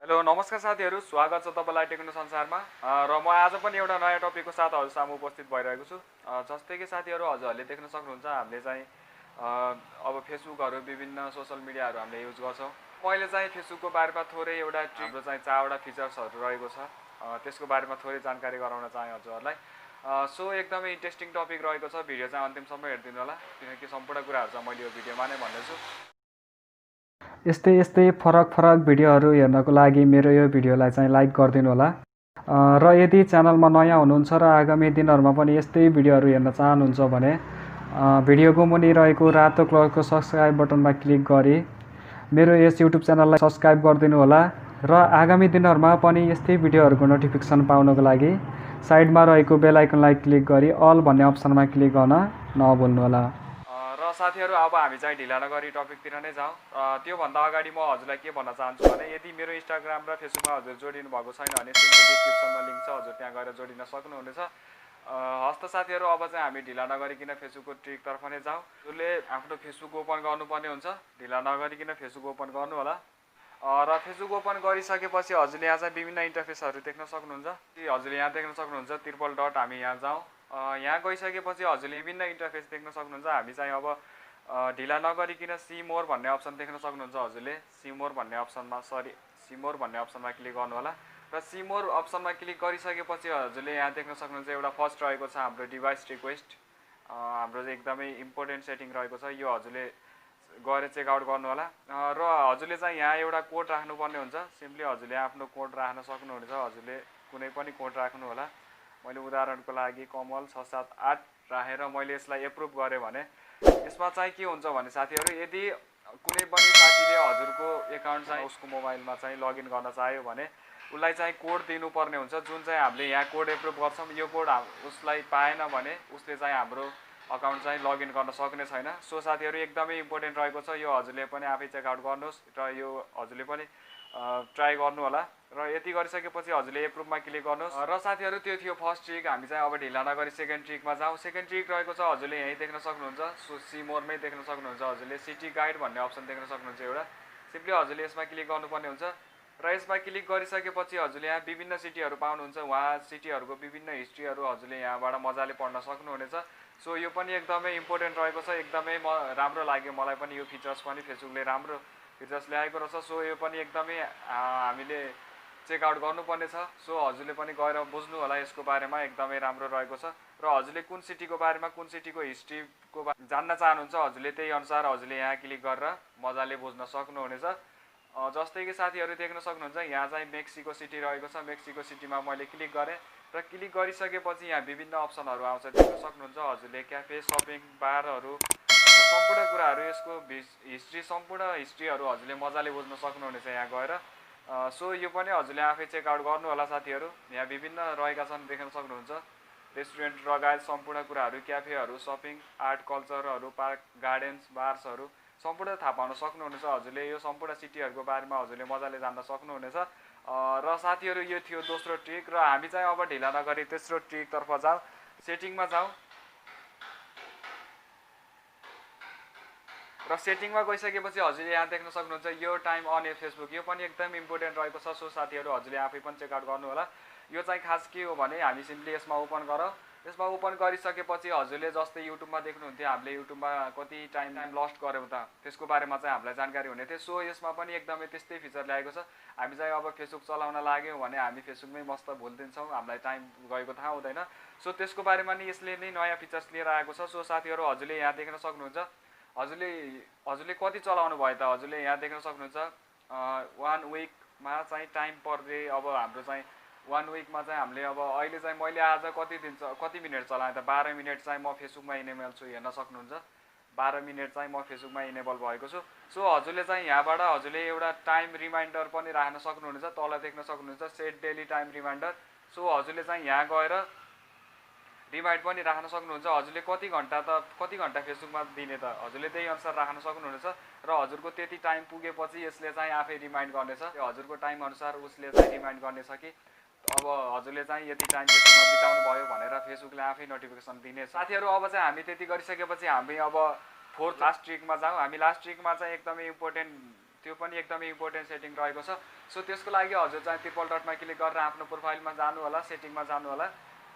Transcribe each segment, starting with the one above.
Hello नमस्कार साथीहरू, स्वागत छ तपाईलाई टेक्नो संसारमा। र म आज पनि एउटा नयाँ टपिकको साथ हजुरसामु उपस्थित भइरहेको छु। जस्तै कि साथीहरू हजुरहरूले देख्न सक्नुहुन्छ हामीले चाहिँ अब फेसबुकहरू विभिन्न सोशल मिडियाहरू हामीले युज गर्छौँ। मैले चाहिँ फेसबुकको बारेमा थोरै एउटा हाम्रो चाहिँ 4वटा फिचर्सहरू रहेको छ, त्यसको बारेमा थोरै जानकारी गराउन चाहे हजुरहरूलाई। सो एकदमै इन्ट्रेस्टिङ टपिक रहेको छ, भिडियो चाहिँ अन्तिमसम्म हेरिदिनु होला किनकि सम्पूर्ण कुराहरू चाहिँ मैले यो भिडियोमा नै भन्नेछु। यस्तै फरक भिडियोहरू हेर्नको लागि मेरो यो भिडियोलाई चाहिँ लाइक गरिदिनु होला। र यदि च्यानलमा नयाँ हुनुहुन्छ र आगामी दिनहरूमा पनि यस्तै भिडियोहरू हेर्न चाहनुहुन्छ भने भिडियोको मुनि रहेको रातो कलरको सब्सक्राइब बटनमा क्लिक गरी मेरो यस युट्युब च्यानललाई सब्सक्राइब गरिदिनु होला। र आगामी दिनहरूमा पनि यस्तै भिडियोहरूको नोटिफिकेसन पाउनको लागि साइडमा रहेको बेल आइकनलाई क्लिक गरी अल भन्ने अप्सनमा क्लिक गर्न नभुल्नु होला। र साथीहरू अब हामी चाहिँ ढिला नगरी टपिकतिर नै जाउँ। त्योभन्दा अगाडि म हजुरलाई के भन्न चाहन्छु भने यदि मेरो इन्स्टाग्राम र फेसबुकमा हजुर जोडिनु भएको छैन भने डिस्क्रिप्सनमा लिङ्क छ, हजुर त्यहाँ गएर जोडिन सक्नुहुनेछ। हस्त साथीहरू अब चाहिँ हामी ढिला नगरिकन फेसबुकको ट्रिकतर्फ नै जाउँ। जसले आफ्नो फेसबुक ओपन गर्नुपर्ने हुन्छ, ढिला नगरिकन फेसबुक ओपन गर्नु होला। र फेसबुक ओपन गरिसकेपछि हजुरले यहाँ चाहिँ विभिन्न इन्टरफेसहरू देख्न सक्नुहुन्छ। हजुरले यहाँ देख्न सक्नुहुन्छ ट्रिपल डट, हामी यहाँ जाउँ। यहाँ गइसकेपछि हजुरले विभिन्न इन्टरफेस देख्न सक्नुहुन्छ। हामी चाहिँ अब ढिला नगरिकन सी मोर भन्ने अप्सन देख्न सक्नुहुन्छ। हजुरले सी मोर भन्ने अप्सनमा क्लिक गर्नु होला। र सी मोर अप्सनमा क्लिक गरिसकेपछि हजुरले यहाँ देख्न सक्नुहुन्छ एउटा फर्स्ट रहेको छ हाम्रो डिभाइस रिक्वेस्ट, हाम्रो चाहिँ एकदमै इम्पोर्टेन्ट सेटिङ रहेको छ। यो हजुरले गएर चेकआउट गर्नु होला। र हजुरले चाहिँ यहाँ एउटा कोड राख्नुपर्ने हुन्छ। सिम्पली हजुरले आफ्नो कोड राख्न सक्नुहुनेछ। हजुरले कुनै पनि कोड राख्नु होला। मैले उदाहरणको लागि कमल 678 राखेर मैले यसलाई एप्रुभ गरेँ भने यसमा चाहिँ के हुन्छ भने साथीहरू, यदि कुनै पनि साथीले हजुरको एकाउन्ट चाहिँ उसको मोबाइलमा चाहिँ लगइन गर्न चाह्यो भने उसलाई चाहिँ कोड दिनुपर्ने हुन्छ, जुन चाहिँ हामीले यहाँ कोड एप्रुभ गर्छौँ। यो कोड उसलाई पाएन भने उसले चाहिँ हाम्रो अकाउन्ट चाहिँ लगइन गर्न सक्ने छैन। सो साथीहरू एकदमै इम्पोर्टेन्ट रहेको छ, यो हजुरले पनि आफै चेकआउट गर्नुहोस् र यो हजुरले पनि ट्राई गर्नु होला। र यति गरिसकेपछि हजुरले एप्रुभमा क्लिक गर्नुहोस्। र साथीहरू त्यो थियो फर्स्ट ट्रिक। हामी चाहिँ अब ढिला नगरी सेकेन्ड ट्रिकमा जाउँ। सेकेन्ड ट्रिक रहेको छ हजुरले यहीँ देख्न सक्नुहुन्छ। सो सी मोरमै देख्न सक्नुहुन्छ। हजुरले सिटी गाइड भन्ने अप्सन देख्न सक्नुहुन्छ एउटा। सिम्पली हजुरले यसमा क्लिक गर्नुपर्ने हुन्छ। र यसमा क्लिक गरिसकेपछि हजुरले यहाँ विभिन्न सिटीहरू पाउनुहुन्छ। उहाँ सिटीहरूको विभिन्न हिस्ट्रीहरू हजुरले यहाँबाट मजाले पढ्न सक्नुहुनेछ। सो यो पनि एकदमै इम्पोर्टेन्ट रहेको छ, एकदमै राम्रो लाग्यो मलाई पनि यो फिचर्स पनि। फेसबुकले राम्रो फिचर्स ल्याएको रहेछ। सो यो पनि एकदमै हामीले चेकआउट गर्नुपर्ने छ। सो हजुरले पनि गएर बुझ्नु होला यसको बारेमा, एकदमै राम्रो रहेको छ। र हजुरले कुन सिटीको बारेमा, कुन सिटीको हिस्ट्रीको जान्न चाहनुहुन्छ हजुरले त्यही अनुसार हजुरले यहाँ क्लिक गरेर मजाले बुझ्न सक्नुहुनेछ। जस्तै कि साथीहरू देख्न सक्नुहुन्छ यहाँ चाहिँ मेक्सिको सिटी रहेको छ। मेक्सिको सिटीमा मैले क्लिक गरेँ र क्लिक गरिसकेपछि यहाँ विभिन्न अप्सनहरू आउँछ, देख्न सक्नुहुन्छ। हजुरले क्याफे, सपिङ, बारहरू र सम्पूर्ण कुराहरू, यसको हिस्ट्री, सम्पूर्ण हिस्ट्रीहरू हजुरले मजाले बुझ्न सक्नुहुनेछ यहाँ गएर। सो यो पनि हजुरले आफै चेकआउट गर्नु होला साथीहरू। यहाँ विभिन्न रहेका छन्, देख्न सक्नुहुन्छ। रेस्टुरेन्ट लगायत सम्पूर्ण कुराहरू, क्याफेहरू, सपिङ, आर्ट, कल्चरहरू, पार्क, गार्डन्स, बार्सहरू सम्पूर्ण थाहा पाउन सक्नुहुनेछ। हजुरले यो सम्पूर्ण सिटीहरूको बारेमा हजुरले मजाले जान्न सक्नुहुनेछ। र साथीहरू यो थियो दोस्रो ट्रिक। र हामी चाहिँ अब ढिला नगरी तेस्रो ट्रिकतर्फ जाउँ। सेटिङमा जाउँ। र सेटिङमा गइसकेपछि हजुरले यहाँ देख्न सक्नुहुन्छ यो टाइम अन ए फेसबुक, यो पनि एकदम इम्पोर्टेन्ट रहेको छ। सो साथीहरू हजुरले आफै पनि चेकआउट गर्नु होला। यो चाहिँ खास के हो भने हामी सिम्पली यसमा ओपन गरौँ। यसमा ओपन गरिसकेपछि हजुरले जस्तै युट्युबमा देख्नुहुन्थ्यो हामीले युट्युबमा कति टाइम लस्ट गऱ्यौँ त, त्यसको बारेमा चाहिँ हामीलाई जानकारी हुने थियो। सो यसमा पनि एकदमै त्यस्तै फिचर ल्याएको छ। हामी चाहिँ अब फेसबुक चलाउन लाग्यौँ भने हामी फेसबुकमै मस्त भुलिदिन्छौँ, हामीलाई टाइम गएको थाहा हुँदैन। सो त्यसको बारेमा नि यसले नै नयाँ फिचर्स लिएर आएको छ। सो साथीहरू हजुरले यहाँ देख्न सक्नुहुन्छ हजुरले कति चलाउनु भयो त, हजुरले यहाँ देख्न सक्नुहुन्छ 1 विकमा चाहिँ टाइम पर डे। अब हाम्रो चाहिँ 1 विकमा चाहिँ हामीले अब अहिले चाहिँ मैले आज कति मिनट चलाएँ त, 12 मिनट चाहिँ म फेसबुकमा इनेबल छु, हेर्न सक्नुहुन्छ। 12 मिनट चाहिँ म फेसबुकमा इनेबल भएको छु। सो हजुरले चाहिँ यहाँबाट हजुरले एउटा टाइम रिमाइन्डर पनि राख्न सक्नुहुनेछ। तल देख्न सक्नुहुन्छ set daily time reminder. So हजुरले चाहिँ यहाँ गएर रिमाइन्ड पनि राख्न सक्नुहुन्छ। हजुरले कति घन्टा फेसबुकमा दिने त हजुरले त्यही अनुसार राख्न सक्नुहुनेछ। र हजुरको त्यति टाइम पुगेपछि यसले चाहिँ आफै रिमाइन्ड गर्नेछ। हजुरको टाइम अनुसार उसले चाहिँ रिमाइन्ड गर्नेछ कि अब हजुरले चाहिँ यति टाइम फेसबुकमा बिताउनु भयो भनेर फेसबुकले आफै नोटिफिकेसन दिनेछ। साथीहरू अब चाहिँ हामी त्यति गरिसकेपछि हामी अब फोर्थ लास्ट ट्रिकमा जाउँ। हामी लास्ट ट्रिकमा चाहिँ एकदमै इम्पोर्टेन्ट त्यो पनि एकदमै इम्पोर्टेन्ट सेटिङ रहेको छ। सो त्यसको लागि हजुर चाहिँ ट्रिपल डटमा क्लिक गरेर आफ्नो प्रोफाइलमा जानु होला, सेटिङमा जानु होला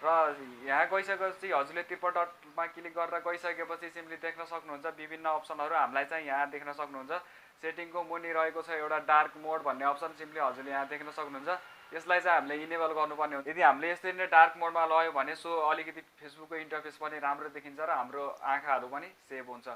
र यहाँ गइसकेपछि हजुरले ट्रिपल डटमा क्लिक गरेर गइसकेपछि सिम्पली देख्न सक्नुहुन्छ विभिन्न अप्सनहरू हामीलाई चाहिँ यहाँ देख्न सक्नुहुन्छ। सेटिङको मुनि रहेको छ एउटा डार्क मोड भन्ने अप्सन, सिम्पली हजुरले यहाँ देख्न सक्नुहुन्छ। यसलाई चाहिँ हामीले इनेबल गर्नुपर्ने हुन्छ। यदि हामीले यसरी नै डार्क मोडमा लग्यो भने सो अलिकति फेसबुकको इन्टरफेस पनि राम्रो देखिन्छ र हाम्रो आँखाहरू पनि सेभ हुन्छ।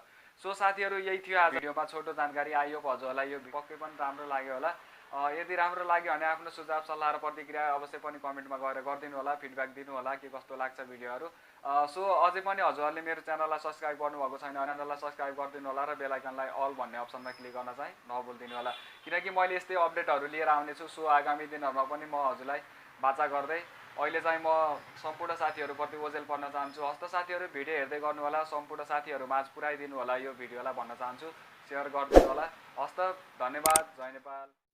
सो साथीहरू यही थियो आज भिडियोमा छोटो जानकारी। आई होप हजुरहरूलाई यो पक्कै पनि राम्रो लाग्यो होला। यदि राम्रो लाग्यो भने आफ्नो सुझाव सल्लाह र प्रतिक्रिया अवश्य पनि कमेन्टमा गएर गरिदिनु होला, फिडब्याक दिनु होला के कस्तो लाग्छ भिडियोहरू। सो अझै पनि हजुरहरूले मेरो च्यानललाई सब्सक्राइब गर्नुभएको छैन भने च्यानललाई सब्सक्राइब गरिदिनु होला र बेल आइकनलाई अल भन्ने अप्सनमा क्लिक गर्न चाहिँ नभुलिदिनु होला, किनकि मैले यस्तै अपडेटहरू लिएर आउनेछु। सो आगामी दिनहरूमा पनि म हजुरलाई बाचा गर्दै अहिले चाहिँ म सम्पूर्ण साथीहरूप्रति ओझेल पर्न चाहन्छु। हस्त साथीहरू भिडियो हेर्दै गर्नु होला, सम्पूर्ण साथीहरूमाझ पुऱ्याइदिनु होला यो भिडियोलाई भन्न चाहन्छु, सेयर गरिदिनु होला। हस्त, धन्यवाद, जय नेपाल।